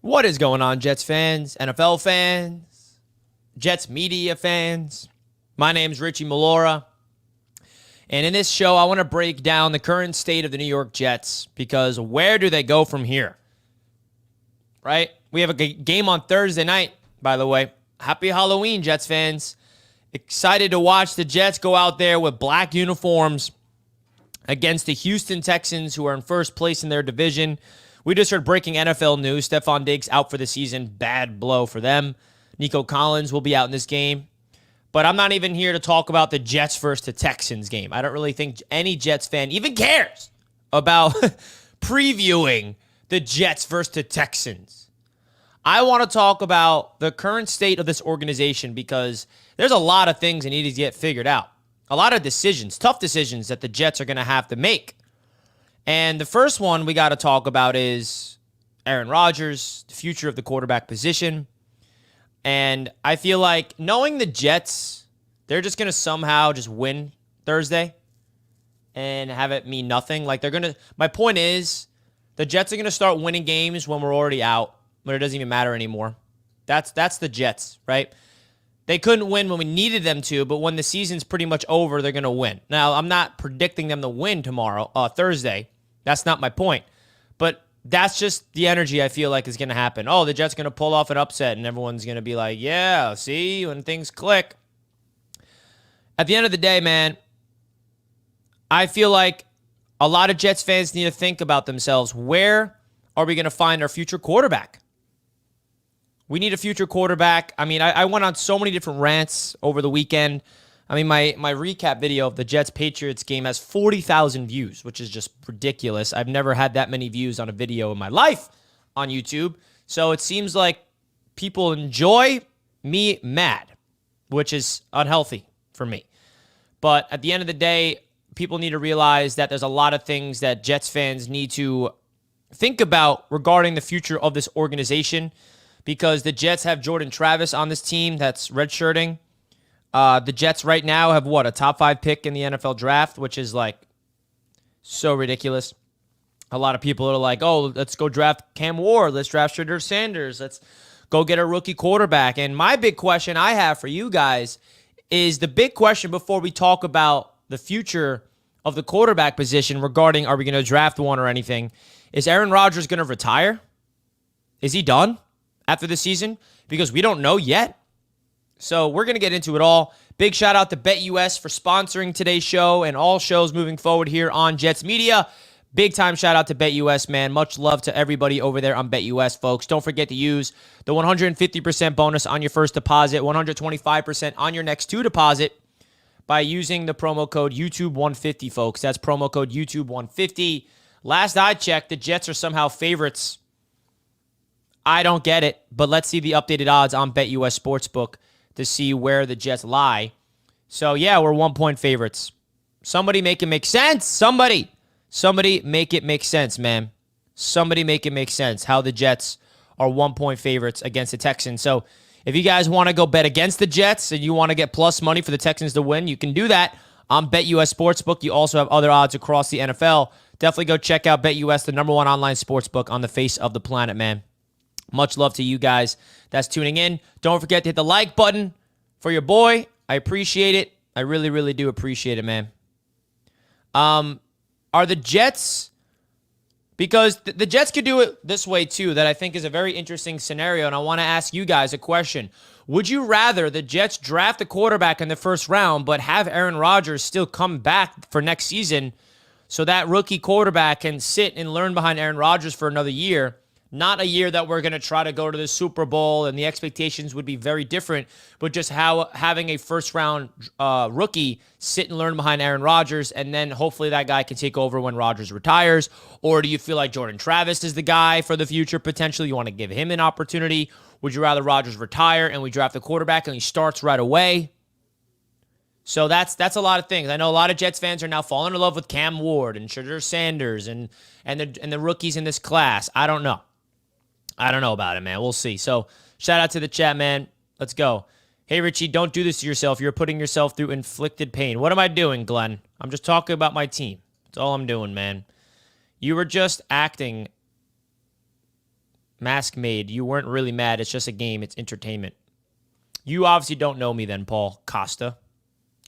What is going on, Jets fans, NFL fans, Jets media fans? My name's Richie Melora, and in this show, I want to break down the current state of the New York Jets because where do they go from here? Right? We have a game on Thursday night, by the way. Happy Halloween, Jets fans. Excited to watch the Jets go out there with black uniforms against the Houston Texans, who are in first place in their division. We just heard breaking NFL news. Stephon Diggs out for the season. Bad blow for them. Nico Collins will be out in this game. But I'm not even here to talk about the Jets versus the Texans game. I don't really think any Jets fan even cares about previewing the Jets versus the Texans. I want to talk about the current state of this organization because there's a lot of things that need to get figured out. A lot of decisions, tough decisions that the Jets are going to have to make. And the first one we got to talk about is Aaron Rodgers, the future of the quarterback position. And I feel like knowing the Jets, they're just going to somehow just win Thursday and have it mean nothing. Like my point is, the Jets are going to start winning games when we're already out, when it doesn't even matter anymore. That's the Jets, right? They couldn't win when we needed them to, but when the season's pretty much over, they're going to win. Now, I'm not predicting them to win Thursday. That's not my point. But that's just the energy I feel like is going to happen. Oh, the Jets going to pull off an upset, and everyone's going to be like, yeah, see, when things click. At the end of the day, man, I feel like a lot of Jets fans need to think about themselves. Where are we going to find our future quarterback? We need a future quarterback. I mean, I went on so many different rants over the weekend. I mean, my recap video of the Jets-Patriots game has 40,000 views, which is just ridiculous. I've never had that many views on a video in my life on YouTube. So it seems like people enjoy me mad, which is unhealthy for me. But at the end of the day, people need to realize that there's a lot of things that Jets fans need to think about regarding the future of this organization, because the Jets have Jordan Travis on this team that's redshirting. The Jets right now have a top 5 pick in the NFL draft, which is like so ridiculous. A lot of people are like, oh, let's go draft Cam Ward. Let's draft Shedeur Sanders. Let's go get a rookie quarterback. And my big question I have for you guys is the big question before we talk about the future of the quarterback position regarding are we going to draft one or anything, is Aaron Rodgers going to retire? Is he done after the season? Because we don't know yet. So we're going to get into it all. Big shout out to BetUS for sponsoring today's show and all shows moving forward here on Jets Media. Big time shout out to BetUS, man. Much love to everybody over there on BetUS, folks. Don't forget to use the 150% bonus on your first deposit, 125% on your next 2 deposit by using the promo code YouTube150, folks. That's promo code YouTube150. Last I checked, the Jets are somehow favorites. I don't get it, but let's see the updated odds on BetUS Sportsbook to see where the Jets lie. So, yeah, we're 1-point favorites. Somebody make it make sense. Somebody make it make sense, man. Somebody make it make sense how the Jets are 1-point favorites against the Texans. So, if you guys want to go bet against the Jets and you want to get plus money for the Texans to win, you can do that on BetUS Sportsbook. You also have other odds across the NFL. Definitely go check out BetUS, the #1 online sportsbook on the face of the planet, man. Much love to you guys that's tuning in. Don't forget to hit the like button for your boy. I appreciate it. I really, really do appreciate it, man. Are the Jets, because the Jets could do it this way too, that I think is a very interesting scenario, and I want to ask you guys a question. Would you rather the Jets draft a quarterback in the first round but have Aaron Rodgers still come back for next season so that rookie quarterback can sit and learn behind Aaron Rodgers for another year? Not a year that we're going to try to go to the Super Bowl and the expectations would be very different, but just how having a first-round rookie sit and learn behind Aaron Rodgers, and then hopefully that guy can take over when Rodgers retires. Or do you feel like Jordan Travis is the guy for the future potentially? You want to give him an opportunity? Would you rather Rodgers retire and we draft a quarterback and he starts right away? So that's a lot of things. I know a lot of Jets fans are now falling in love with Cam Ward and Shedeur Sanders and the rookies in this class. I don't know. I don't know about it, man. We'll see. So, shout out to the chat, man. Let's go. Hey, Richie, don't do this to yourself. You're putting yourself through inflicted pain. What am I doing, Glenn? I'm just talking about my team. That's all I'm doing, man. You were just acting Mask made. You weren't really mad. It's just a game. It's entertainment. You obviously don't know me then, Paul Costa.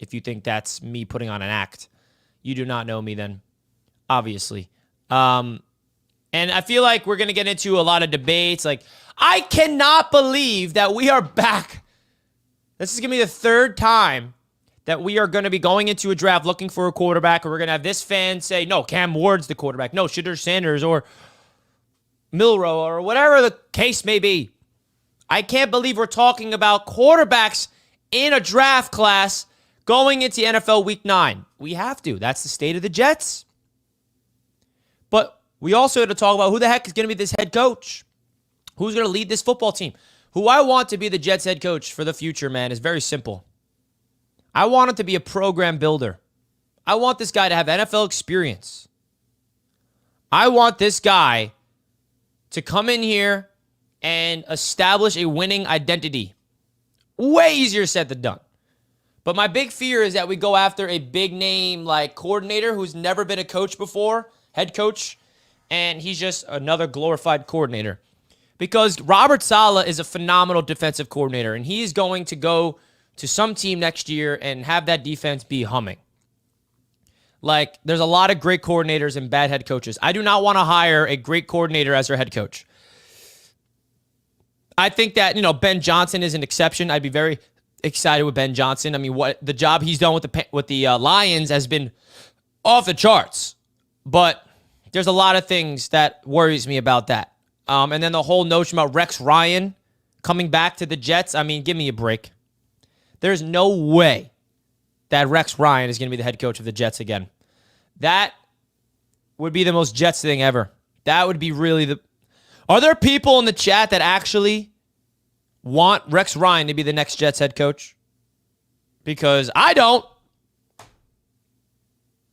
If you think that's me putting on an act, you do not know me then, obviously. And I feel like we're going to get into a lot of debates. Like, I cannot believe that we are back. This is going to be the third time that we are going to be going into a draft looking for a quarterback, or we're going to have this fan say, no, Cam Ward's the quarterback. No, Shedeur Sanders or Milroe or whatever the case may be. I can't believe we're talking about quarterbacks in a draft class going into NFL Week 9. We have to. That's the state of the Jets. But we also have to talk about who the heck is going to be this head coach. Who's going to lead this football team? Who I want to be the Jets head coach for the future, man, is very simple. I want him to be a program builder. I want this guy to have NFL experience. I want this guy to come in here and establish a winning identity. Way easier said than done. But my big fear is that we go after a big name like coordinator who's never been a coach before, head coach, and he's just another glorified coordinator. Because Robert Saleh is a phenomenal defensive coordinator, and he's going to go to some team next year and have that defense be humming. Like, there's a lot of great coordinators and bad head coaches. I do not want to hire a great coordinator as their head coach. I think that, Ben Johnson is an exception. I'd be very excited with Ben Johnson. I mean, what the job he's done with the Lions has been off the charts. But there's a lot of things that worries me about that. And then the whole notion about Rex Ryan coming back to the Jets. I mean, give me a break. There's no way that Rex Ryan is going to be the head coach of the Jets again. That would be the most Jets thing ever. That would be really the... Are there people in the chat that actually want Rex Ryan to be the next Jets head coach? Because I don't.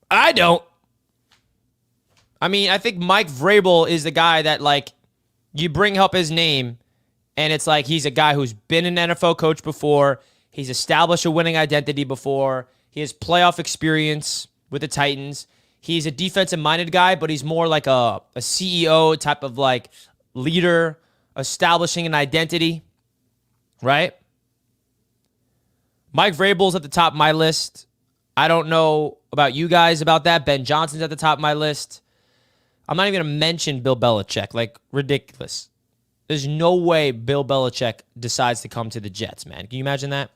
I mean, I think Mike Vrabel is the guy that, like, you bring up his name, and it's like he's a guy who's been an NFL coach before. He's established a winning identity before. He has playoff experience with the Titans. He's a defensive-minded guy, but he's more like a CEO type of, like, leader, establishing an identity, right? Mike Vrabel's at the top of my list. I don't know about you guys about that. Ben Johnson's at the top of my list. I'm not even going to mention Bill Belichick. Like, ridiculous. There's no way Bill Belichick decides to come to the Jets, man. Can you imagine that?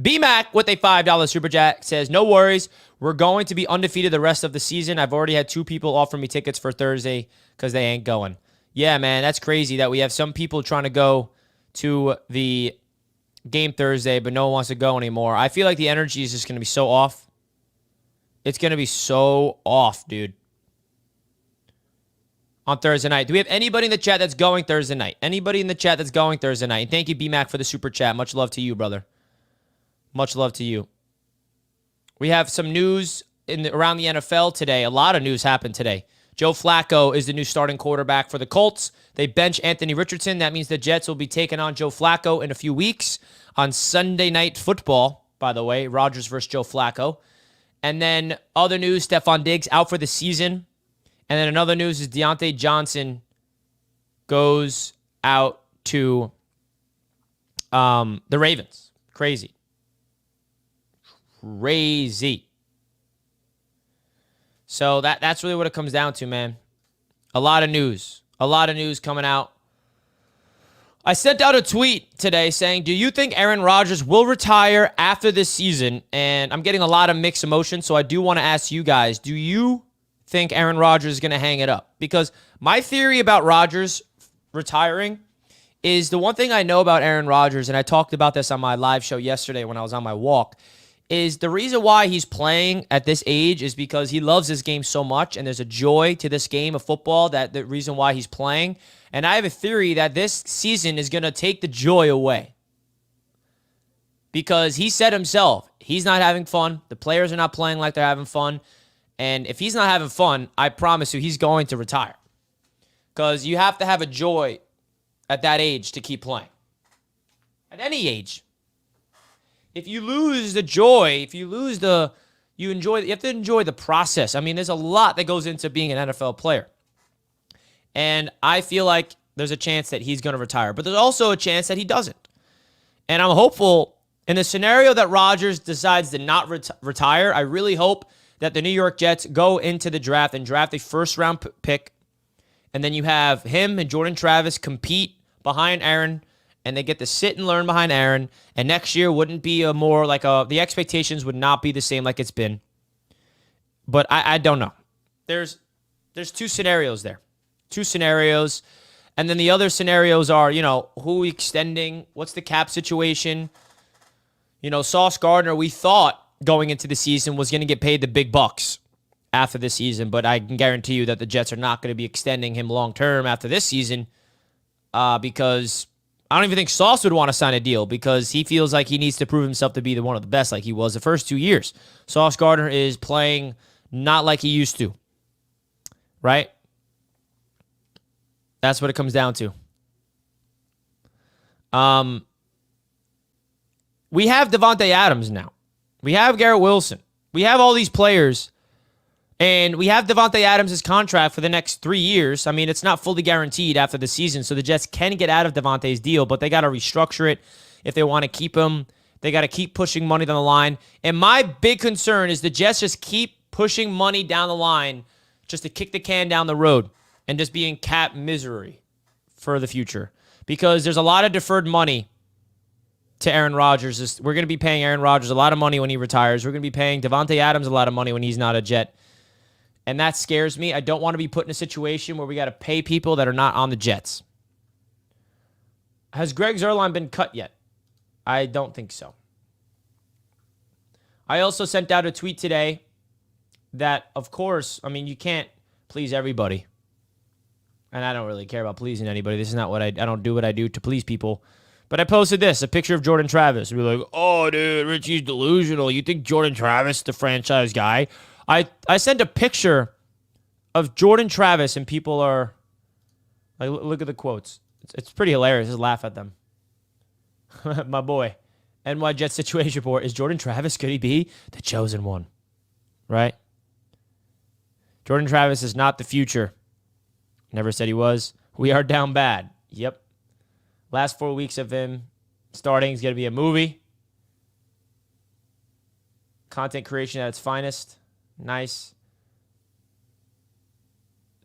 BMAC with a $5 super chat says, no worries. We're going to be undefeated the rest of the season. I've already had 2 people offer me tickets for Thursday because they ain't going. Yeah, man, that's crazy that we have some people trying to go to the game Thursday, but no one wants to go anymore. I feel like the energy is just going to be so off. It's going to be so off, dude. On Thursday night. Do we have anybody in the chat that's going Thursday night? Anybody in the chat that's going Thursday night? And thank you, BMAC, for the super chat. Much love to you, brother. Much love to you. We have some news around the NFL today. A lot of news happened today. Joe Flacco is the new starting quarterback for the Colts. They bench Anthony Richardson. That means the Jets will be taking on Joe Flacco in a few weeks on Sunday Night Football, by the way. Rodgers versus Joe Flacco. And then other news, Stephon Diggs out for the season. And then another news is Deontay Johnson goes out to the Ravens. Crazy. So that's really what it comes down to, man. A lot of news. A lot of news coming out. I sent out a tweet today saying, do you think Aaron Rodgers will retire after this season? And I'm getting a lot of mixed emotions, so I do want to ask you guys, do you think Aaron Rodgers is going to hang it up? Because my theory about Rodgers retiring is the one thing I know about Aaron Rodgers, and I talked about this on my live show yesterday when I was on my walk, is the reason why he's playing at this age is because he loves this game so much, and there's a joy to this game of football, that the reason why he's playing. And I have a theory that this season is going to take the joy away. Because he said himself, he's not having fun. The players are not playing like they're having fun. And if he's not having fun, I promise you he's going to retire. Because you have to have a joy at that age to keep playing. At any age. If you lose the joy, if you lose you have to enjoy the process. I mean, there's a lot that goes into being an NFL player. And I feel like there's a chance that he's going to retire, but there's also a chance that he doesn't. And I'm hopeful in the scenario that Rodgers decides to not retire. I really hope that the New York Jets go into the draft and draft a first-round pick, and then you have him and Jordan Travis compete behind Aaron, and they get to sit and learn behind Aaron. And next year wouldn't be the expectations would not be the same like it's been. But I don't know. There's two scenarios there. Two scenarios. And then the other scenarios are, who extending, what's the cap situation? Sauce Gardner, we thought going into the season was going to get paid the big bucks after this season, but I can guarantee you that the Jets are not going to be extending him long-term after this season because I don't even think Sauce would want to sign a deal because he feels like he needs to prove himself to be one of the best like he was the first 2 years. Sauce Gardner is playing not like he used to, right? That's what it comes down to. We have Davante Adams now. We have Garrett Wilson. We have all these players, and we have Davante Adams' contract for the next 3 years. I mean, it's not fully guaranteed after the season, so the Jets can get out of Davante's deal, but they got to restructure it if they want to keep him. They got to keep pushing money down the line. And my big concern is the Jets just keep pushing money down the line just to kick the can down the road and just be in cap misery for the future. Because there's a lot of deferred money to Aaron Rodgers. We're going to be paying Aaron Rodgers a lot of money when he retires. We're going to be paying Davante Adams a lot of money when he's not a Jet. And that scares me. I don't want to be put in a situation where we got to pay people that are not on the Jets. Has Greg Zuerlein been cut yet? I don't think so. I also sent out a tweet today that, of course, I mean, you can't please everybody. And I don't really care about pleasing anybody. This is not what I don't do what I do to please people. But I posted this, a picture of Jordan Travis. We were like, oh, dude, Richie's delusional. You think Jordan Travis is the franchise guy? I sent a picture of Jordan Travis, and people are like, look at the quotes. It's pretty hilarious. Just laugh at them. My boy, NY Jet Situation Report. Is Jordan Travis, could he be the chosen one? Right? Jordan Travis is not the future. Never said he was. We are down bad. Yep. Last 4 weeks of him starting is going to be a movie. Content creation at its finest. Nice.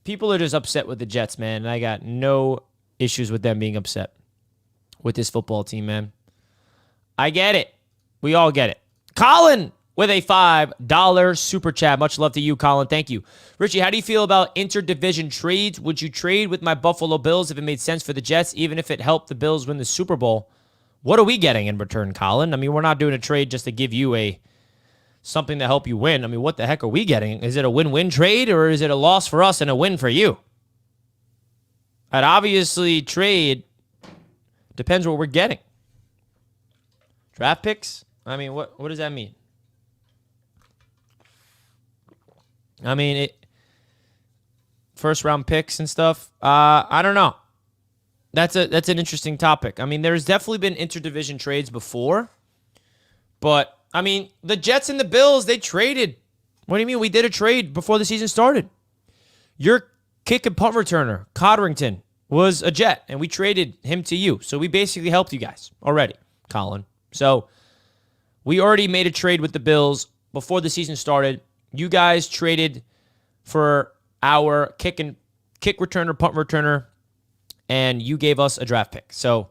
People are just upset with the Jets, man. And I got no issues with them being upset with this football team, man. I get it. We all get it. Colin with a $5 super chat. Much love to you, Colin. Thank you. Richie, how do you feel about interdivision trades? Would you trade with my Buffalo Bills if it made sense for the Jets, even if it helped the Bills win the Super Bowl? What are we getting in return, Colin? I mean, we're not doing a trade just to give you something to help you win. I mean, what the heck are we getting? Is it a win-win trade, or is it a loss for us and a win for you? I'd obviously trade. Depends what we're getting. Draft picks? I mean, what does that mean? I mean, first round picks and stuff. I don't know. That's an interesting topic. I mean, there's definitely been interdivision trades before, but I mean, the Jets and the Bills, they traded. What do you mean? We did a trade before the season started. Your kick and punt returner, Codrington, was a Jet, and we traded him to you. So we basically helped you guys already, Colin. So we already made a trade with the Bills before the season started. You guys traded for our kick returner, punt returner, and you gave us a draft pick. So,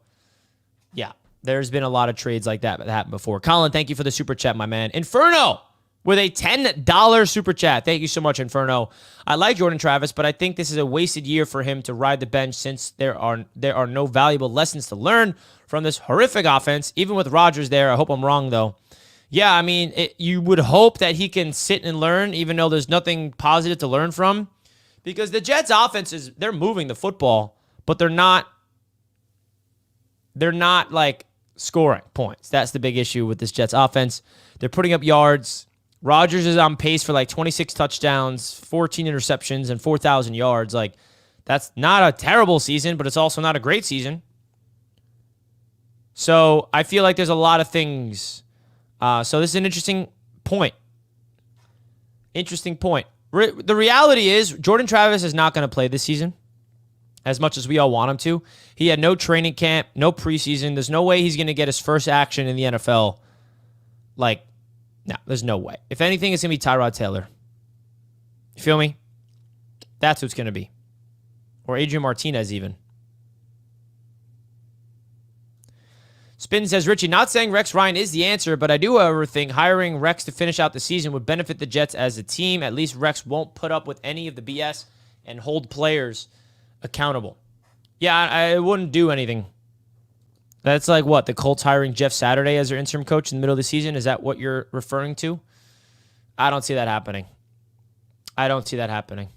yeah, there's been a lot of trades like that happened before. Colin, thank you for the super chat, my man. Inferno with a $10 super chat. Thank you so much, Inferno. I like Jordan Travis, but I think this is a wasted year for him to ride the bench since there are no valuable lessons to learn from this horrific offense. Even with Rodgers there, I hope I'm wrong, though. Yeah, I mean, you would hope that he can sit and learn, even though there's nothing positive to learn from. Because the Jets' offense they're moving the football, but they're not like scoring points. That's the big issue with this Jets offense. They're putting up yards. Rodgers is on pace for like 26 touchdowns, 14 interceptions, and 4,000 yards. Like, that's not a terrible season, but it's also not a great season. So I feel like there's a lot of things. So this is an interesting point. The reality is Jordan Travis is not going to play this season. as much as we all want him to. He had no training camp, no preseason. There's no way he's going to get his first action in the NFL. Like, no, there's no way. If anything, it's going to be Tyrod Taylor. You feel me? That's who it's going to be. Or Adrian Martinez even. Spin says, Richie, not saying Rex Ryan is the answer, but I do, however, think hiring Rex to finish out the season would benefit the Jets as a team. At least Rex won't put up with any of the BS and hold players accountable. Yeah, I wouldn't do anything. That's like what? The Colts hiring Jeff Saturday as their interim coach in the middle of the season? Is that what you're referring to? I don't see that happening. I don't see that happening.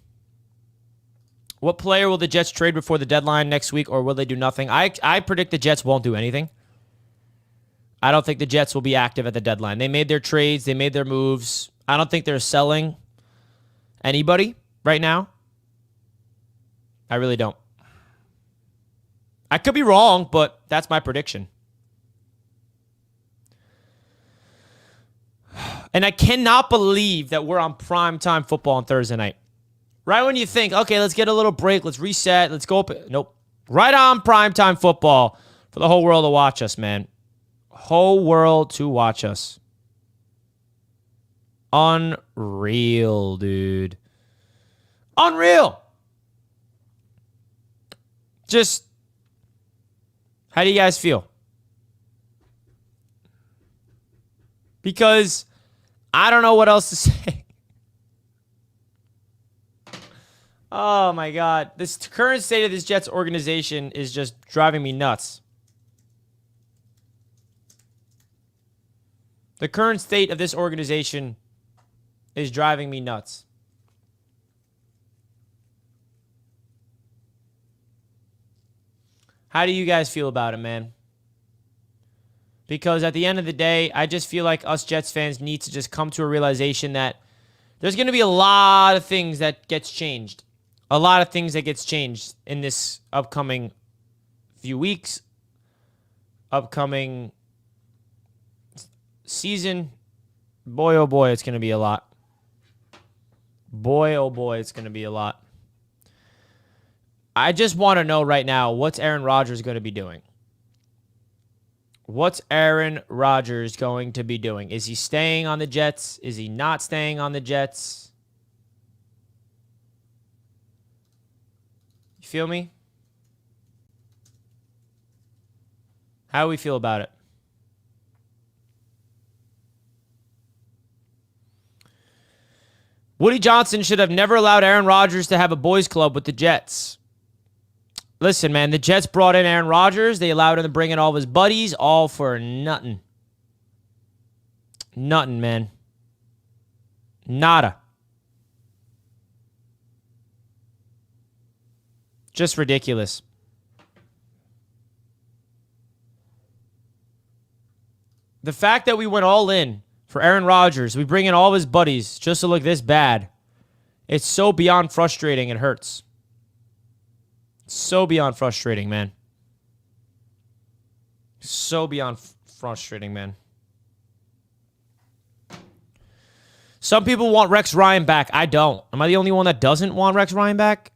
What player will the Jets trade before the deadline next week, or will they do nothing? I predict the Jets won't do anything. I don't think the Jets will be active at the deadline. They made their trades. They made their moves. I don't think they're selling anybody right now. I really don't. I could be wrong, but that's my prediction. And I cannot believe that we're on primetime football on Thursday night. Right when you think, okay, let's get a little break, let's reset, let's go up. Nope. Right on primetime football for the whole world to watch us, man. Whole world to watch us. Unreal, dude. Unreal. Just, how do you guys feel? Because I don't know what else to say. Oh, my God. This current state of this Jets organization is just driving me nuts. The current state of this organization is driving me nuts. How do you guys feel about it, man? Because at the end of the day, I just feel like us Jets fans need to just come to a realization that there's going to be a lot of things that gets changed. A lot of things that gets changed in this upcoming few weeks, upcoming season. Boy, oh boy, it's going to be a lot. Boy, oh boy, it's going to be a lot. I just want to know right now, what's Aaron Rodgers going to be doing? What's Aaron Rodgers going to be doing? Is he staying on the Jets? Is he not staying on the Jets? You feel me? How do we feel about it? Woody Johnson should have never allowed Aaron Rodgers to have a boys club with the Jets. Listen, man, the Jets brought in Aaron Rodgers. They allowed him to bring in all of his buddies, all for nothing. Nothing, man. Nada. Just ridiculous. The fact that we went all in for Aaron Rodgers, we bring in all of his buddies just to look this bad, it's so beyond frustrating, it hurts. So beyond frustrating, man. So beyond frustrating, man. Some people want Rex Ryan back. I don't. Am I the only one that doesn't want Rex Ryan back?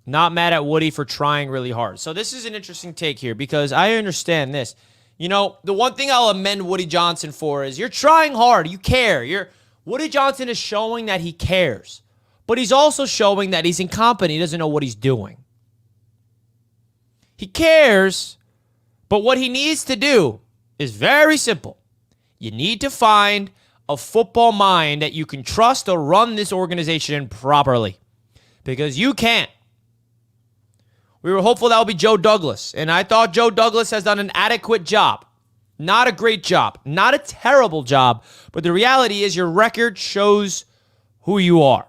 Not mad at Woody for trying really hard. So this is an interesting take here because I understand this. You know, the one thing I'll amend Woody Johnson for is you're trying hard. You care. Woody Johnson is showing that he cares. But he's also showing that he's incompetent. He doesn't know what he's doing. He cares, but what he needs to do is very simple. You need to find a football mind that you can trust to run this organization properly. Because you can't. We were hopeful that would be Joe Douglas, and I thought Joe Douglas has done an adequate job. Not a great job. Not a terrible job, but the reality is your record shows who you are.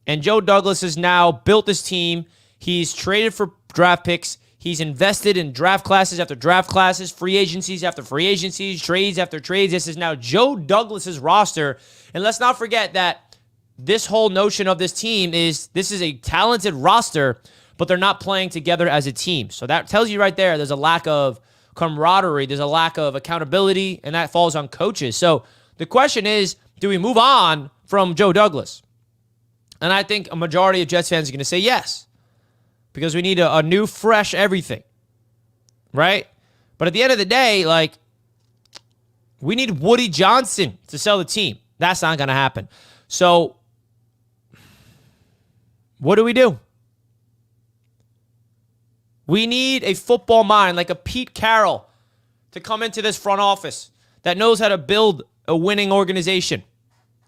And Joe Douglas has now built this team. He's traded for draft picks. He's invested in draft classes after draft classes, free agencies after free agencies, trades after trades. This is now Joe Douglas's roster. And let's not forget that this whole notion of this team is this is a talented roster, but they're not playing together as a team. So that tells you right there's a lack of camaraderie. There's a lack of accountability, and that falls on coaches. So the question is, do we move on from Joe Douglas? And I think a majority of Jets fans are going to say yes, because we need a new, fresh everything, right? But at the end of the day, like, we need Woody Johnson to sell the team. That's not going to happen. So what do? We need a football mind like a Pete Carroll to come into this front office that knows how to build a winning organization.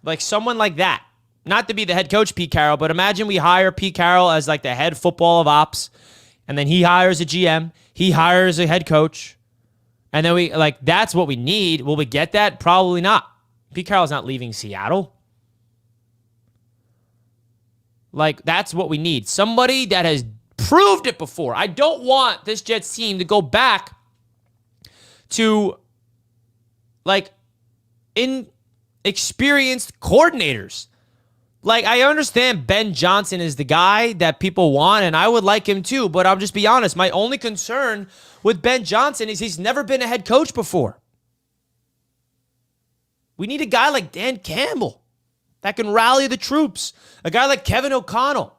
Like someone like that. Not to be the head coach, Pete Carroll, but imagine we hire Pete Carroll as like the head football of ops, and then he hires a GM, he hires a head coach, and then that's what we need. Will we get that? Probably not. Pete Carroll's not leaving Seattle. Like, that's what we need. Somebody that has proved it before. I don't want this Jets team to go back to, like, inexperienced coordinators. Like, I understand Ben Johnson is the guy that people want, and I would like him too, but I'll just be honest. My only concern with Ben Johnson is he's never been a head coach before. We need a guy like Dan Campbell that can rally the troops. A guy like Kevin O'Connell.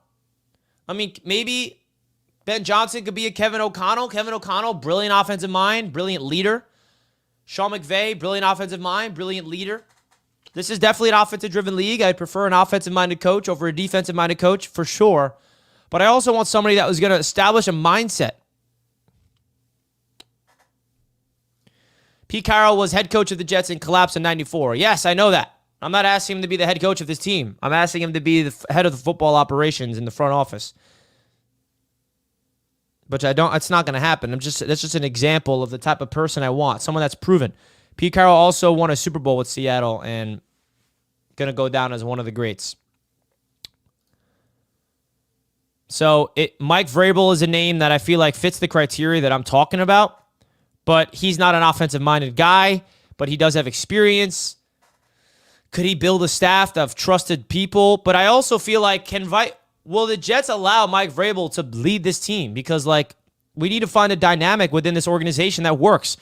I mean, maybe Ben Johnson could be a Kevin O'Connell. Kevin O'Connell, brilliant offensive mind, brilliant leader. Sean McVay, brilliant offensive mind, brilliant leader. This is definitely an offensive-driven league. I'd prefer an offensive-minded coach over a defensive-minded coach for sure. But I also want somebody that was going to establish a mindset. Pete Carroll was head coach of the Jets and collapsed in 94. Yes, I know that. I'm not asking him to be the head coach of this team. I'm asking him to be the head of the football operations in the front office. But it's not going to happen. That's just an example of the type of person I want. Someone that's proven. Pete Carroll also won a Super Bowl with Seattle and going to go down as one of the greats. So Mike Vrabel is a name that I feel like fits the criteria that I'm talking about, but he's not an offensive-minded guy, but he does have experience. Could he build a staff of trusted people? But I also feel like will the Jets allow Mike Vrabel to lead this team? Because, like, we need to find a dynamic within this organization that works.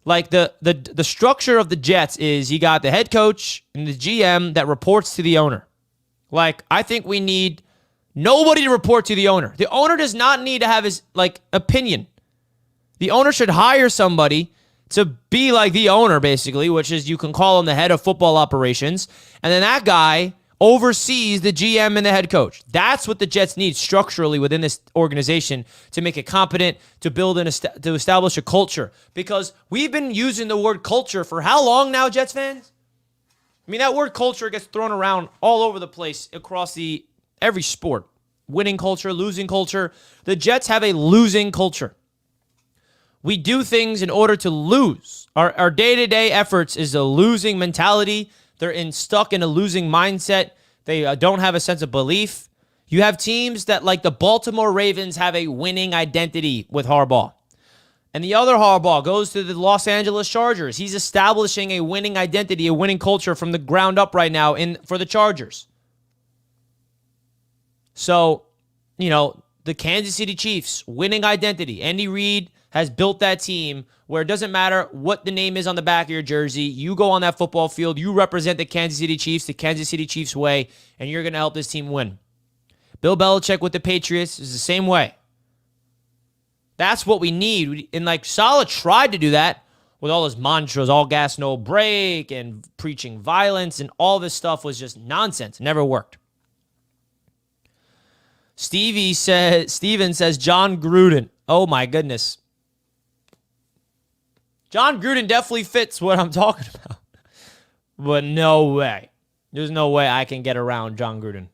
Like, the structure of the Jets is you got the head coach and the GM that reports to the owner. Like, I think we need nobody to report to the owner. The owner does not need to have his, like, opinion. The owner should hire somebody to be like the owner, basically, which is you can call him the head of football operations, and then that guy oversees the GM and the head coach. That's what the Jets need structurally within this organization to make it competent, to build and to establish a culture. Because we've been using the word culture for how long now, Jets fans? I mean, that word culture gets thrown around all over the place across every sport. Winning culture, losing culture. The Jets have a losing culture. We do things in order to lose. Our day-to-day efforts is a losing mentality. They're stuck in a losing mindset. They don't have a sense of belief. You have teams that, like the Baltimore Ravens, have a winning identity with Harbaugh. And the other Harbaugh goes to the Los Angeles Chargers. He's establishing a winning identity, a winning culture from the ground up right now for the Chargers. So, the Kansas City Chiefs, winning identity. Andy Reid has built that team where it doesn't matter what the name is on the back of your jersey. You go on that football field, you represent the Kansas City Chiefs, the Kansas City Chiefs way, and you're going to help this team win. Bill Belichick with the Patriots is the same way. That's what we need. And Saleh tried to do that with all his mantras, all gas, no break, and preaching violence, and all this stuff was just nonsense. It never worked. Steven says John Gruden. Oh my goodness. John Gruden definitely fits what I'm talking about. But no way. There's no way I can get around John Gruden.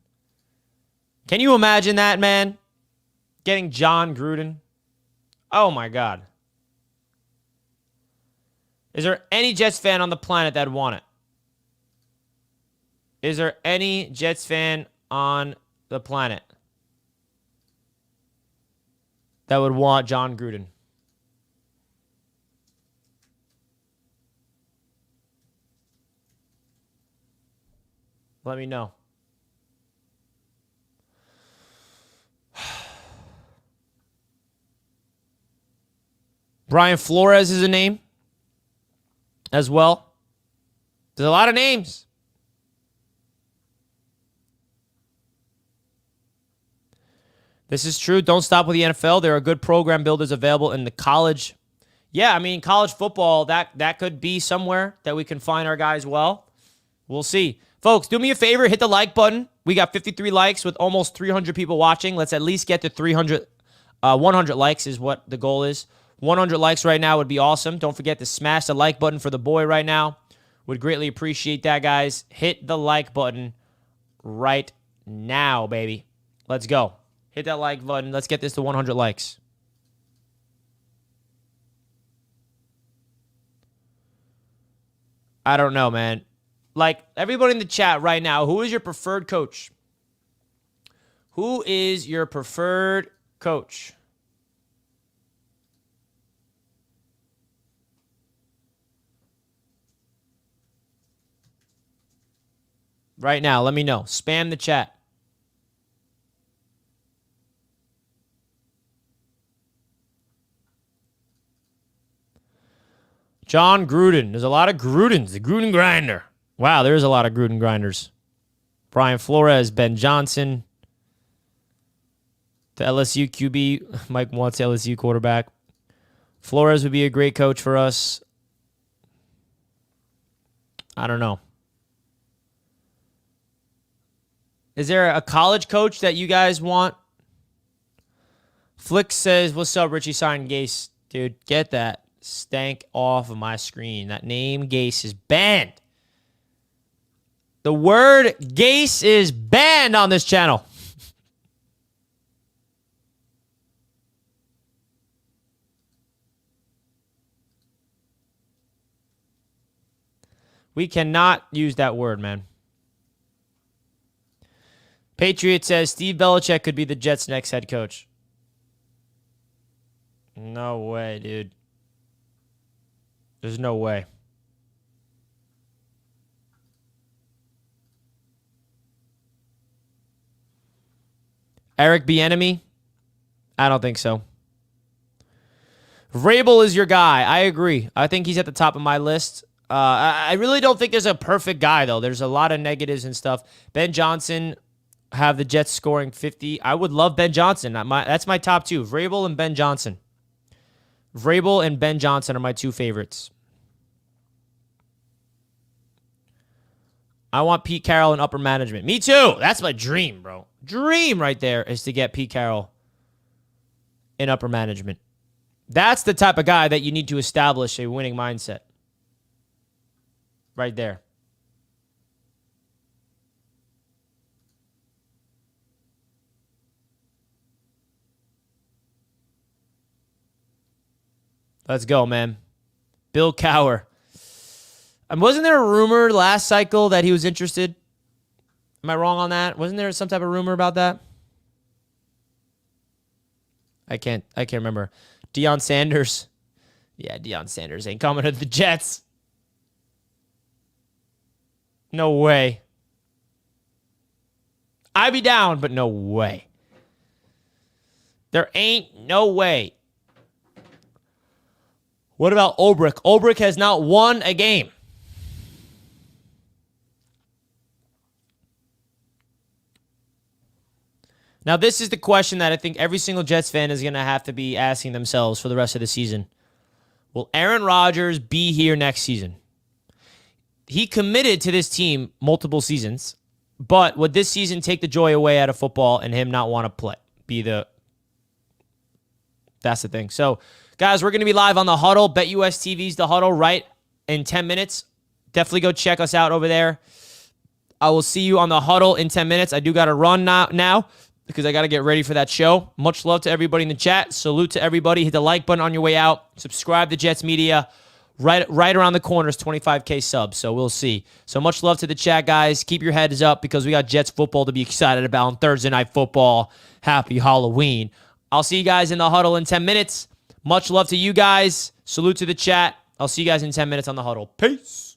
Can you imagine that, man? Getting John Gruden? Oh my God. Is there any Jets fan on the planet that'd want it? Is there any Jets fan on the planet that would want John Gruden? Let me know. Brian Flores is a name as well. There's a lot of names. This is true. Don't stop with the NFL. There are good program builders available in the college. Yeah, I mean, college football, that could be somewhere that we can find our guys well. We'll see. Folks, do me a favor. Hit the like button. We got 53 likes with almost 300 people watching. Let's at least get to 100 likes is what the goal is. 100 likes right now would be awesome. Don't forget to smash the like button for the boy right now. Would greatly appreciate that, guys. Hit the like button right now, baby. Let's go. Hit that like button. Let's get this to 100 likes. I don't know, man. Like, everybody in the chat right now, who is your preferred coach? Who is your preferred coach? Right now, let me know. Spam the chat. John Gruden. There's a lot of Grudens. The Gruden grinder. Wow, there's a lot of Gruden grinders. Brian Flores, Ben Johnson. The LSU QB. Mike wants LSU quarterback. Flores would be a great coach for us. I don't know. Is there a college coach that you guys want? Flick says, what's up, Richie? Sign Gase. Dude, get that stank off of my screen. That name Gase is banned. The word Gase is banned on this channel. We cannot use that word, man. Patriot says Steve Belichick could be the Jets' next head coach. No way, dude. There's no way. Eric Bieniemy? I don't think so. Vrabel is your guy. I agree. I think he's at the top of my list. I really don't think there's a perfect guy, though. There's a lot of negatives and stuff. Ben Johnson, have the Jets scoring 50. I would love Ben Johnson. That's my top two. Vrabel and Ben Johnson. Vrabel and Ben Johnson are my two favorites. I want Pete Carroll in upper management. Me too. That's my dream, bro. Dream right there is to get Pete Carroll in upper management. That's the type of guy that you need to establish a winning mindset. Right there. Let's go, man. Bill Cowher. Wasn't there a rumor last cycle that he was interested? Am I wrong on that? Wasn't there some type of rumor about that? I can't remember. Deion Sanders. Yeah, Deion Sanders ain't coming to the Jets. No way. I'd be down, but no way. There ain't no way. What about Ulbrich? Ulbrich has not won a game. Now, this is the question that I think every single Jets fan is going to have to be asking themselves for the rest of the season. Will Aaron Rodgers be here next season? He committed to this team multiple seasons, but would this season take the joy away out of football and him not want to play? That's the thing. So, guys, we're going to be live on The Huddle. BetUS TV's The Huddle right in 10 minutes. Definitely go check us out over there. I will see you on The Huddle in 10 minutes. I do got to run now because I got to get ready for that show. Much love to everybody in the chat. Salute to everybody. Hit the like button on your way out. Subscribe to Jets Media. Right around the corner is 25K subs, so we'll see. So much love to the chat, guys. Keep your heads up because we got Jets football to be excited about on Thursday Night Football. Happy Halloween. I'll see you guys in The Huddle in 10 minutes. Much love to you guys. Salute to the chat. I'll see you guys in 10 minutes on The Huddle. Peace.